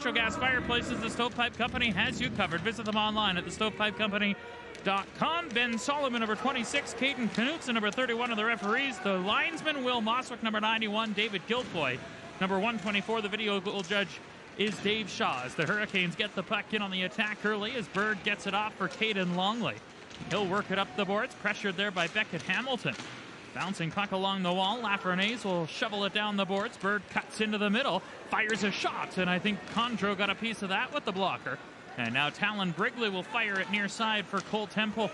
natural gas fireplaces, the Stovepipe Company has you covered. Visit them online at thestovepipecompany.com. Ben Solomon, number 26. Caden Knutson, number 31 of the referees. The linesman, Will Moswick, number 91. David Guilfoy, number 124. The video goal judge is Dave Shaw. As the Hurricanes get the puck in on the attack early, as Bird gets it off for Caden Longley. He'll work it up the boards, pressured there by Beckett Hamilton. Bouncing puck along the wall. Lafreniere will shovel it down the boards. Bird cuts into the middle, fires a shot, and I think Condro got a piece of that with the blocker. And now Talon Brigley will fire it near side for Cole Temple.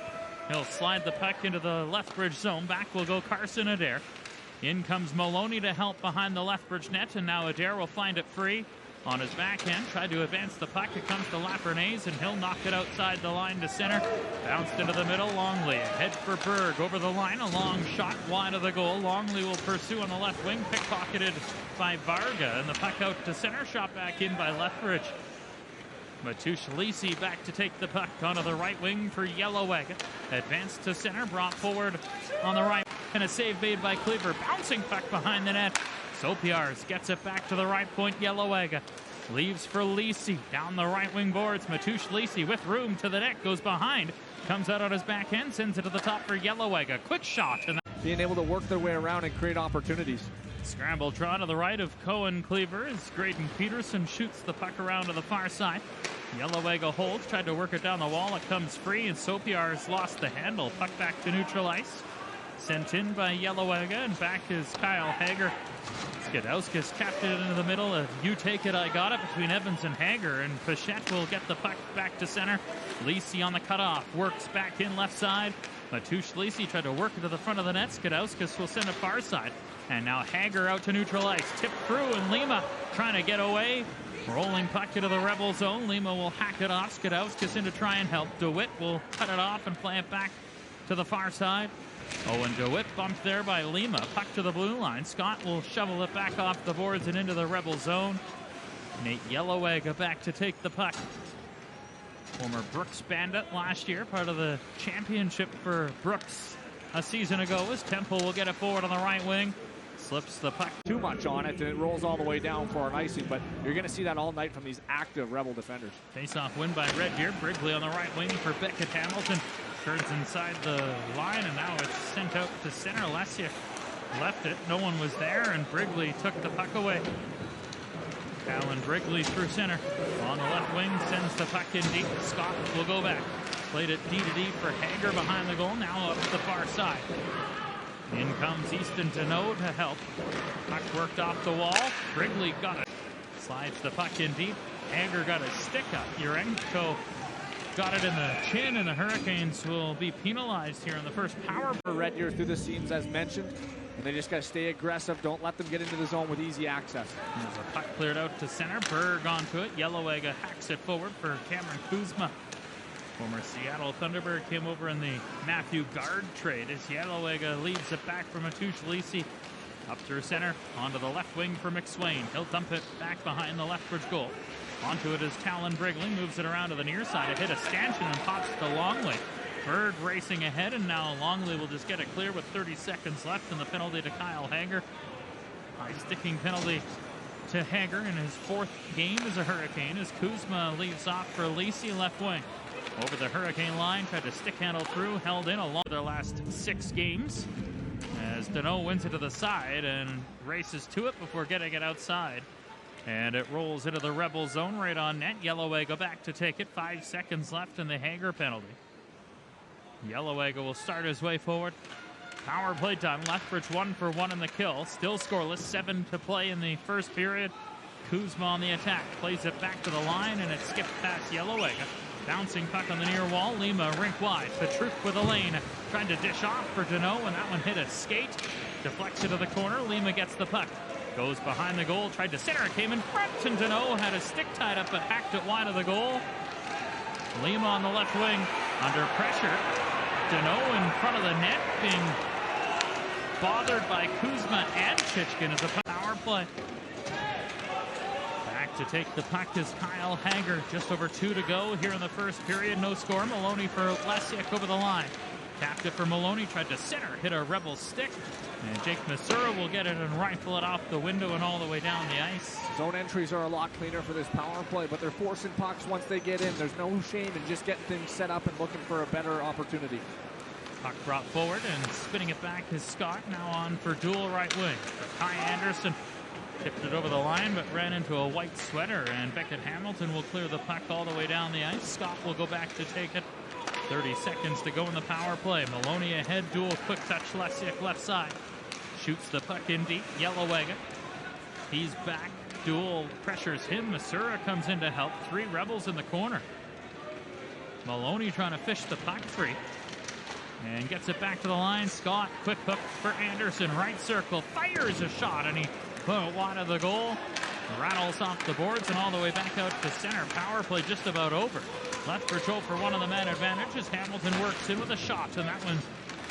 He'll slide the puck into the Lethbridge zone. Back will go Carson Adair. In comes Maloney to help behind the Lethbridge net, and now Adair will find it free. On his backhand, tried to advance the puck. It comes to Lafreniere, and he'll knock it outside the line to center. Bounced into the middle. Longley ahead for Berg. Over the line, a long shot wide of the goal. Longley will pursue on the left wing, pickpocketed by Varga. And the puck out to center, shot back in by Lethbridge. Matoush Lisi back to take the puck onto the right wing for Yellowegg. Advanced to center, brought forward on the right. And a save made by Cleaver. Bouncing puck behind the net. Sopiars gets it back to the right point. Yellowegg leaves for Lisi. Down the right wing boards. Matoush Lisi with room to the net. Goes behind. Comes out on his backhand. Sends it to the top for Yellowegg. A quick shot. And being able to work their way around and create opportunities. Scramble draw to the right of Cohen Cleaver as Graydon Peterson shoots the puck around to the far side. Yellowegg holds. Tried to work it down the wall. It comes free. And Sopiars lost the handle. Puck back to neutral ice. Sent in by Yellowegg. And back is Kyle Hager. Skidowskis capped it into the middle. You take it, I got it between Evans and Hager. And Pichette will get the puck back to center. Lisi on the cutoff. Works back in left side. Matoush Lisi tried to work it to the front of the net. Skidowskis will send it far side. And now Hager out to neutral ice. Tipped through, and Lima trying to get away. Rolling puck into the Rebel zone. Lima will hack it off. Skidowskis in to try and help. DeWitt will cut it off and play it back to the far side. Owen DeWitt bumped there by Lima. Puck to the blue line. Scott will shovel it back off the boards and into the Rebel zone. Nate Yellowegg back to take the puck. Former Brooks Bandit last year, part of the championship for Brooks a season ago, as Temple will get it forward on the right wing. Slips the puck too much on it, and it rolls all the way down for an icing, but you're going to see that all night from these active Rebel defenders. Face-off win by Red Deer. Brigley on the right wing for Beckett Hamilton. Turns inside the line, and now it's sent out to center. Lesiak left it. No one was there, and Brigley took the puck away. Alan Brigley through center. On the left wing, sends the puck in deep. Scott will go back. Played it D to D for Hager behind the goal. Now up the far side. In comes Easton Deneau to help. Puck worked off the wall. Brigley got it. Slides the puck in deep. Hager got a stick up. Urenko got it in the chin, and the Hurricanes will be penalized here in the first power. Red Deer through the seams, as mentioned, and they just got to stay aggressive. Don't let them get into the zone with easy access. There's a puck cleared out to center. Berg onto it. Yellowegg hacks it forward for Cameron Kuzma. Former Seattle Thunderbird came over in the Matthew Guard trade as Yellowegg leads it back from Matoush Lisi. Up through center, onto the left wing for McSwain. He'll dump it back behind the Lethbridge goal. Onto it is Talon Brigley, moves it around to the near side. A hit a stanchion and pops to Longley. Bird racing ahead, and now Longley will just get it clear with 30 seconds left, and the penalty to Kyle Hager. High sticking penalty to Hager in his fourth game as a Hurricane, as Kuzma leaves off for Lisi left wing. Over the Hurricane line, tried to stick handle through, held in along their last 6 games. As Deneau wins it to the side and races to it before getting it outside. And it rolls into the Rebel zone right on net. Yellowegg go back to take it. 5 seconds left in the Hager penalty. Yellowegg will start his way forward. Power play time. Lethbridge 1 for 1 in the kill. Still scoreless. 7 to play in the first period. Kuzma on the attack. Plays it back to the line, and it skips past Yellowegg. Bouncing puck on the near wall. Lima rink wide. Petruc with a lane. Trying to dish off for Deneau, and that one hit a skate. Deflects it to the corner. Lima gets the puck. Goes behind the goal. Tried to center. Came in front, and Deneau had a stick tied up, but hacked it wide of the goal. Lima on the left wing under pressure. Deneau in front of the net, being bothered by Kuzma and Chichkin as a power play. Back to take the puck is Kyle Hager. Just over 2 to go here in the first period. No score. Maloney for Lesiak over the line. Tapped it for Maloney, tried to center, hit a Rebel stick. And Jake Masura will get it and rifle it off the window and all the way down the ice. Zone entries are a lot cleaner for this power play, but they're forcing pucks once they get in. There's no shame in just getting things set up and looking for a better opportunity. Puck brought forward and spinning it back is Scott, now on for dual right wing. Kai Anderson tipped it over the line but ran into a white sweater, and Beckett Hamilton will clear the puck all the way down the ice. Scott will go back to take it. 30 seconds to go in the power play. Maloney ahead, dual quick touch, Lesiak left side. Shoots the puck in deep, Yellowega. He's back, dual pressures him. Masura comes in to help. 3 Rebels in the corner. Maloney trying to fish the puck free. And gets it back to the line. Scott, quick hook for Anderson. Right circle, fires a shot, and he put it wide of the goal. Rattles off the boards and all the way back out to center. Power play just about over. Lethbridge for one of the man advantages. Hamilton works in with a shot, and that one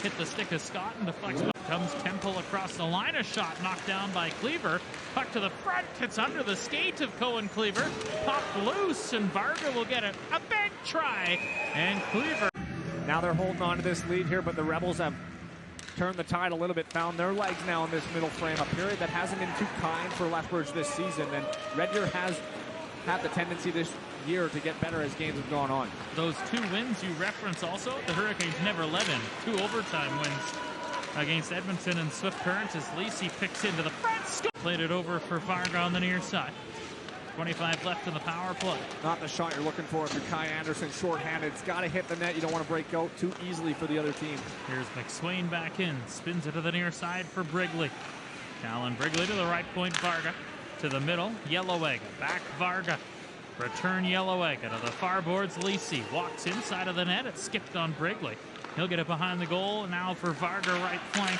hit the stick of Scott and deflects. Comes Temple across the line. A shot knocked down by Cleaver. Puck to the front. Hits under the skate of Cohen Cleaver. Popped loose, and Varga will get it. A big try, and Cleaver. Now they're holding on to this lead here, but the Rebels have turned the tide a little bit, found their legs now in this middle frame, a period that hasn't been too kind for Lethbridge this season, and Red Deer has had the tendency this year to get better as games have gone on. Those 2 wins you reference also, the Hurricanes never led in. 2 overtime wins against Edmonton and Swift Current as Lacey picks into the front. Played it over for Varga on the near side. 25 left in the power play. Not the shot you're looking for if you're Kai Anderson, short-handed. It's got to hit the net. You don't want to break out too easily for the other team. Here's McSwain back in. Spins it to the near side for Brigley. Talon Brigley to the right point. Varga to the middle. Yellowega. Back Varga. Return Yellowega to the far boards. Lacey walks inside of the net. It skipped on Brigley. He'll get it behind the goal. Now for Varga, right flank.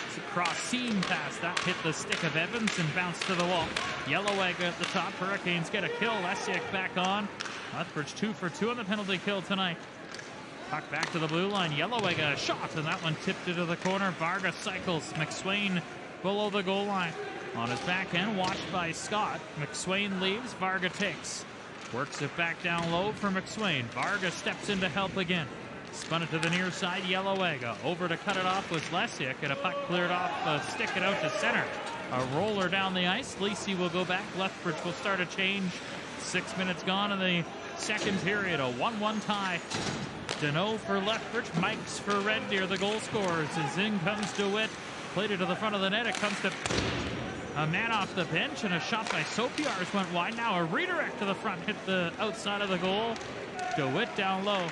It's a cross seam pass. That hit the stick of Evans and bounced to the wall. Yellowega at the top. Hurricanes get a kill. Lesiak back on. Lethbridge 2 for 2 on the penalty kill tonight. Puck back to the blue line. Yellowega a shot, and that one tipped into the corner. Varga cycles. McSwain below the goal line. On his backhand, watched by Scott. McSwain leaves. Varga takes. Works it back down low for McSwain. Varga steps in to help again. Spun it to the near side, Yellowega. Over to cut it off was Lesiak, and a puck cleared off, stick it out to center. A roller down the ice. Lacey will go back. Lethbridge will start a change. 6 minutes gone in the second period. A 1-1 tie. Deneau for Lethbridge. Mikes for Red Deer, the goal scorers. As in comes DeWitt. Played it to the front of the net. It comes to a man off the bench, and a shot by Sopiars went wide. Now a redirect to the front. Hit the outside of the goal. DeWitt down low.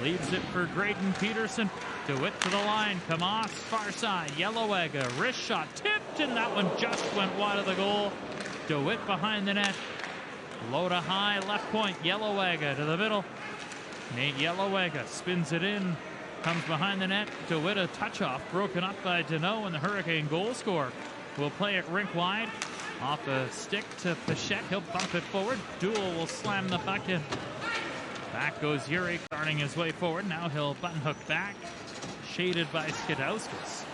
Leaves it for Graydon Peterson. DeWitt to the line. Kamas far side. Yellowega. Wrist shot. Tipped, and that one just went wide of the goal. DeWitt behind the net. Low to high. Left point. Yellowega to the middle. Nate Yellowega spins it in. Comes behind the net. DeWitt a touch off. Broken up by Deneau, and the Hurricane goal scorer will play it rink wide. Off a stick to Pichette. He'll bump it forward. Duel will slam the puck in. Back goes Yuri, darting his way forward. Now he'll button hook back. Shaded by Skidowskis.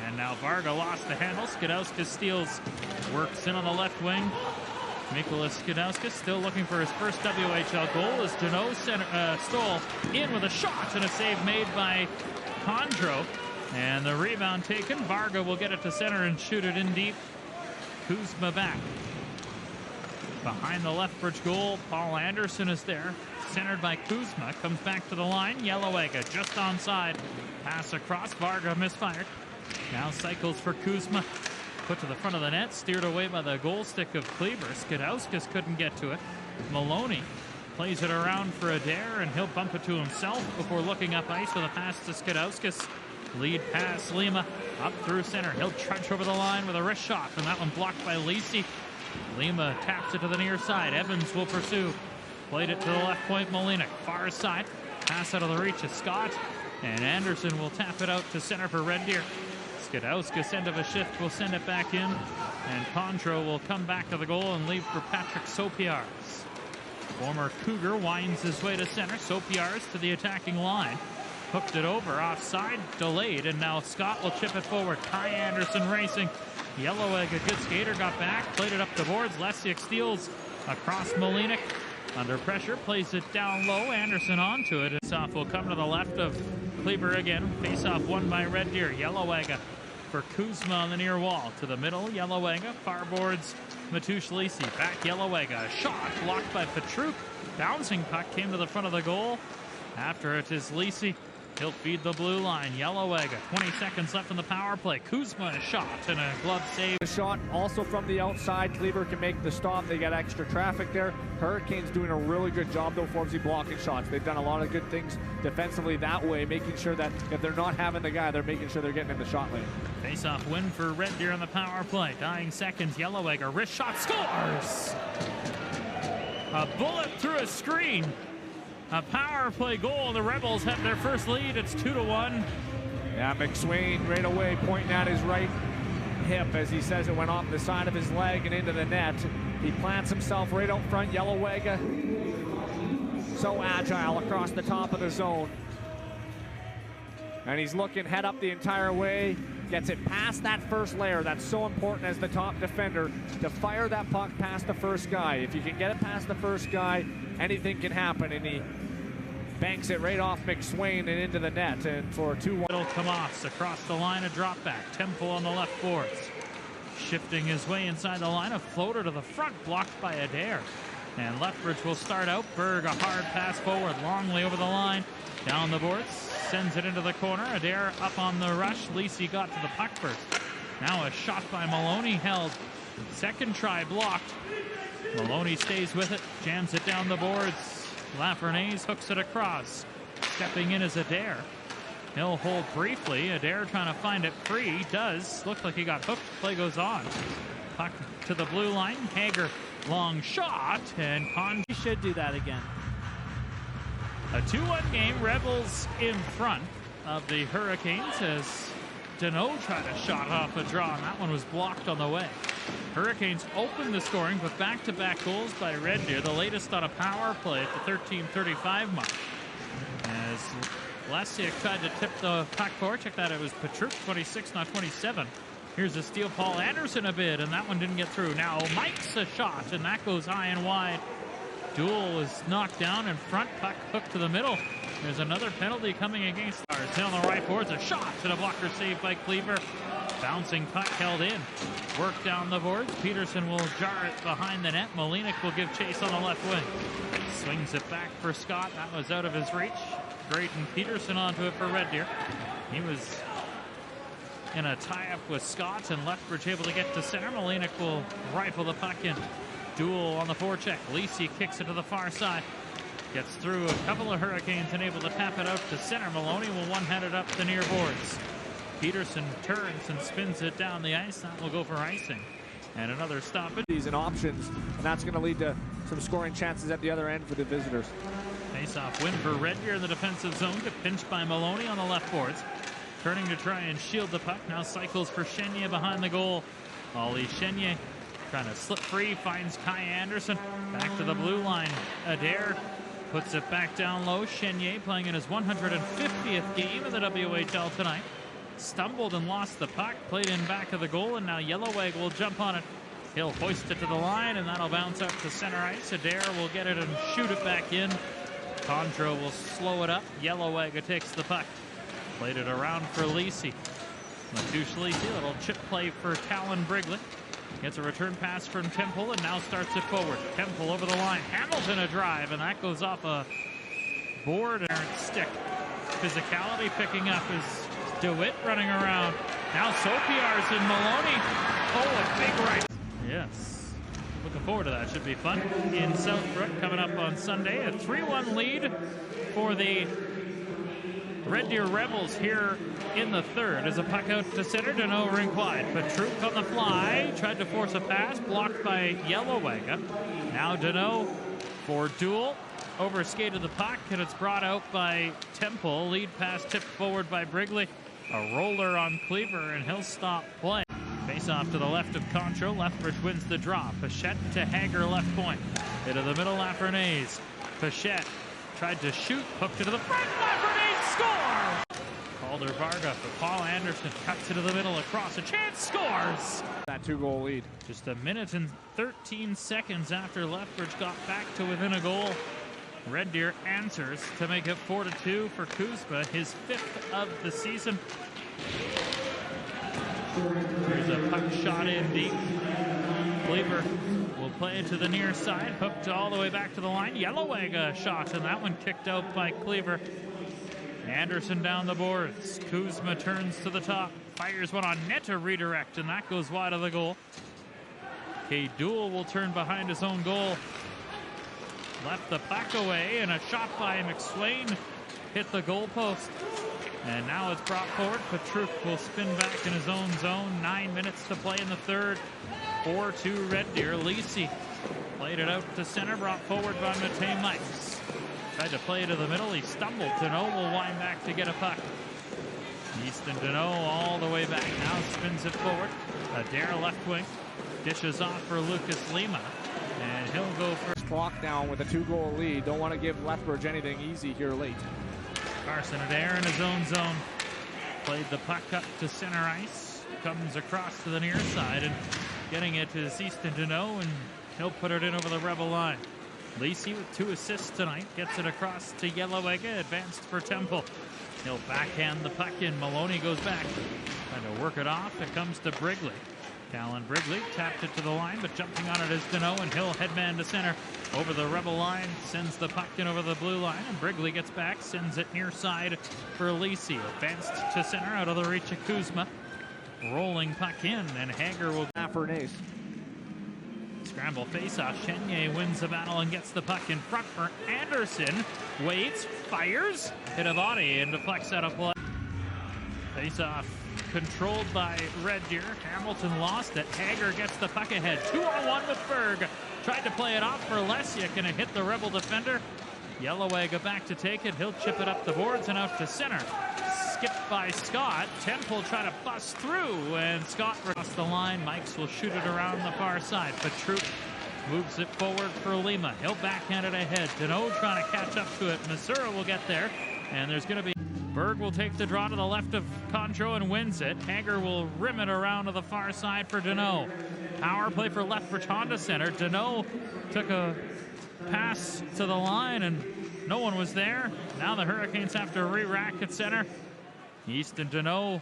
And now Varga lost the handle. Skidowskis steals. Works in on the left wing. Mikolas Skidowskis still looking for his first WHL goal as Deneau stole in with a shot, and a save made by Condro. And the rebound taken. Varga will get it to center and shoot it in deep. Kuzma back. Behind the Lethbridge goal, Paul Anderson is there. Centered by Kuzma. Comes back to the line. Yellowega just onside. Pass across. Varga misfired. Now cycles for Kuzma. Put to the front of the net. Steered away by the goal stick of Kleber. Skidowskis couldn't get to it. Maloney plays it around for Adair, and he'll bump it to himself before looking up ice with a pass to Skidowskis. Lead pass. Lima up through center. He'll trudge over the line with a wrist shot, and that one blocked by Lacey. Lima taps it to the near side. Evans will pursue. Played it to the left point. Molina far side. Pass out of the reach of Scott. And Anderson will tap it out to center for Red Deer. Skidowskis end of a shift will send it back in. And Condro will come back to the goal and leave for Patrick Sopiars. Former Cougar winds his way to center. Sopiars to the attacking line. Hooked it over. Offside. Delayed. And now Scott will chip it forward. Kai Anderson racing. Yellowegg, a good skater, got back, played it up the boards. Lesiak steals across Molinick. Under pressure, plays it down low. Anderson onto it. Face-off will come to the left of Kleber again. Face-off won by Red Deer. Yellowega for Kuzma on the near wall. To the middle, Yellowega. Far boards Matoush Lisi. Back Yellowega. A shot blocked by Petruk. Bouncing puck came to the front of the goal. After it is Lisi. He'll feed the blue line. Yellowega. 20 seconds left in the power play. Kuzma a shot and a glove save. The shot also from the outside. Kleber can make the stop. They got extra traffic there. Hurricanes doing a really good job though, Forbesy, blocking shots. They've done a lot of good things defensively that way, making sure that if they're not having the guy, they're making sure they're getting in the shot lane. Face-off win for Red Deer on the power play. Dying seconds. Yellowega wrist shot scores. A bullet through a screen. A power play goal. The Rebels have their first lead. It's 2-1. Yeah, McSwain right away pointing at his right hip as he says it went off the side of his leg and into the net. He plants himself right out front. Yellowega so agile across the top of the zone. And he's looking head up the entire way. Gets it past that first layer. That's so important as the top defender to fire that puck past the first guy. If you can get it past the first guy, anything can happen. And he banks it right off McSwain and into the net. And for 2-1. It'll come off across the line, a drop back. Temple on the left boards. Shifting his way inside the line, a floater to the front, blocked by Adair. And Lethbridge will start out. Berg, a hard pass forward. Longley over the line. Down the boards. Sends it into the corner. Adair up on the rush. Lisi got to the puck first. Now a shot by Maloney held. Second try blocked. Maloney stays with it. Jams it down the boards. Lafreniere hooks it across. Stepping in is Adair. He'll hold briefly. Adair trying to find it free. He does. Looks like he got hooked. Play goes on. Puck to the blue line. Hager, long shot. And He should do that again. A 2-1 game. Rebels in front of the Hurricanes as Deneau tried a shot off a draw, and that one was blocked on the way. Hurricanes opened the scoring, but back-to-back goals by Red Deer, the latest on a power play at the 13:35 mark. As Lesiak tried to tip the puck forward. Check that, it was Petruk, 26, not 27. Here's a steal, Paul Anderson a bit, and that one didn't get through. Now Mike's a shot, and that goes high and wide. Duel was knocked down in front, puck hooked to the middle. There's another penalty coming against ours. On the right boards, a shot to the blocker saved by Kleber. Bouncing puck held in. Work down the boards. Peterson will jar it behind the net. Molinek will give chase on the left wing. Swings it back for Scott. That was out of his reach. Drayton Peterson onto it for Red Deer. He was in a tie-up with Scott, and Lethbridge able to get to center. Molinek will rifle the puck in. Duel on the forecheck. Lisi kicks it to the far side. Gets through a couple of Hurricanes and able to tap it out to center. Maloney will one-hand it up the near boards. Peterson turns and spins it down the ice. That will go for icing. And another stop. And options, and that's going to lead to some scoring chances at the other end for the visitors. Face-off win for Red Deer in the defensive zone. Get pinched by Maloney on the left boards. Turning to try and shield the puck. Now cycles for Chenier behind the goal. Ollie Chenier trying to slip free. Finds Kai Anderson. Back to the blue line. Adair puts it back down low. Chenier playing in his 150th game in the WHL tonight. Stumbled and lost the puck. Played in back of the goal, and now Yelloweg will jump on it. He'll hoist it to the line, and that'll bounce up to center ice. Adair will get it and shoot it back in. Condro will slow it up. Yelloweg takes the puck. Played it around for Lisi. Matoush Lisi, little chip play for Talon Brigley. Gets a return pass from Temple and now starts it forward. Temple over the line. Hamilton a drive, and that goes off a board and stick. Physicality picking up is DeWitt running around. Now Sopiar's in Maloney. Oh, a big right. Yes. Looking forward to that. Should be fun. In Southbrook coming up on Sunday. A 3-1 lead for the Red Deer Rebels here in the third. As a puck out to center, Deneau rink wide. Petruk on the fly, tried to force a pass, blocked by Yellowega. Now Deneau for Duel, overskated the puck, and it's brought out by Temple. Lead pass tipped forward by Brigley. A roller on Kleber, and he'll stop play. Face off to the left of Concho. Lethbridge wins the draw. Pichette to Hager, left point. Into the middle, Lafreniere. Pichette tried to shoot, hooked it to the front. Lafreniere score! Alder Varga for Paul Anderson. Cuts it to the middle across. A chance. Scores! That 2-goal lead. Just a minute and 13 seconds after Lethbridge got back to within a goal, Red Deer answers to make it 4-2 for Kuzma, his 5th of the season. Here's a puck shot in deep. Cleaver will play it to the near side, hooked all the way back to the line. Yellowega shot, and that one kicked out by Cleaver. Anderson down the boards. Kuzma turns to the top, fires one on net to redirect, and that goes wide of the goal. K. Dool will turn behind his own goal. Left the puck away, and a shot by McSwain hit the goalpost. And now it's brought forward. Patruk will spin back in his own zone. 9 minutes to play in the third. 4-2 Red Deer. Lisi played it out to center, brought forward by Matei Mikes. Tried to play it to the middle. He stumbled. Deneau will wind back to get a puck. Easton Deneau all the way back now. Spins it forward. Adair left wing. Dishes off for Lucas Lima. And he'll go for Clock down with a 2-goal lead. Don't want to give Lethbridge anything easy here late. Carson Adair in his own zone. Played the puck up to center ice. Comes across to the near side, and getting it is Easton Deneau, and he'll put it in over the Rebel line. Lacey with 2 assists tonight. Gets it across to Yellowega. Advanced for Temple. He'll backhand the puck in. Maloney goes back. Trying to work it off. It comes to Brigley. Callan Brigley tapped it to the line, but jumping on it is Deneau, and Hill headman to center. Over the Rebel line, sends the puck in over the blue line, and Brigley gets back, sends it near side for Lacey. Advanced to center, out of the reach of Kuzma. Rolling puck in, and Hager will... Fernase. Scramble faceoff. Chenier wins the battle and gets the puck in front for Anderson. Waits, fires, hit a body, and deflects out of play. Faceoff controlled by Red Deer. Hamilton lost it. Hager gets the puck ahead. 2-on-1 with Berg. Tried to play it off for Lesiak, and it hit the Rebel defender. Yellowega back to take it. He'll chip it up the boards and out to center. Skipped by Scott. Temple try to bust through, and Scott across the line. Mikes will shoot it around the far side. Patruk moves it forward for Lima. He'll backhand it ahead. Deneau trying to catch up to it. Missouri will get there, and there's going to be... Berg will take the draw to the left of Contro and wins it. Hager will rim it around to the far side for Deneau. Power play for Lethbridge Honda Center. Deneau took a pass to the line, and no one was there. Now the Hurricanes have to re-rack at center. Easton Deneau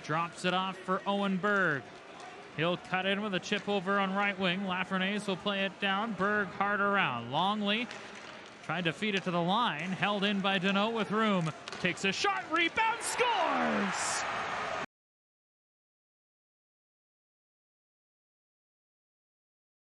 drops it off for Owen Berg. He'll cut in with a chip over on right wing. Lafreniere will play it down. Berg hard around. Longley tried to feed it to the line. Held in by Deneau with room. Takes a shot, rebound, scores!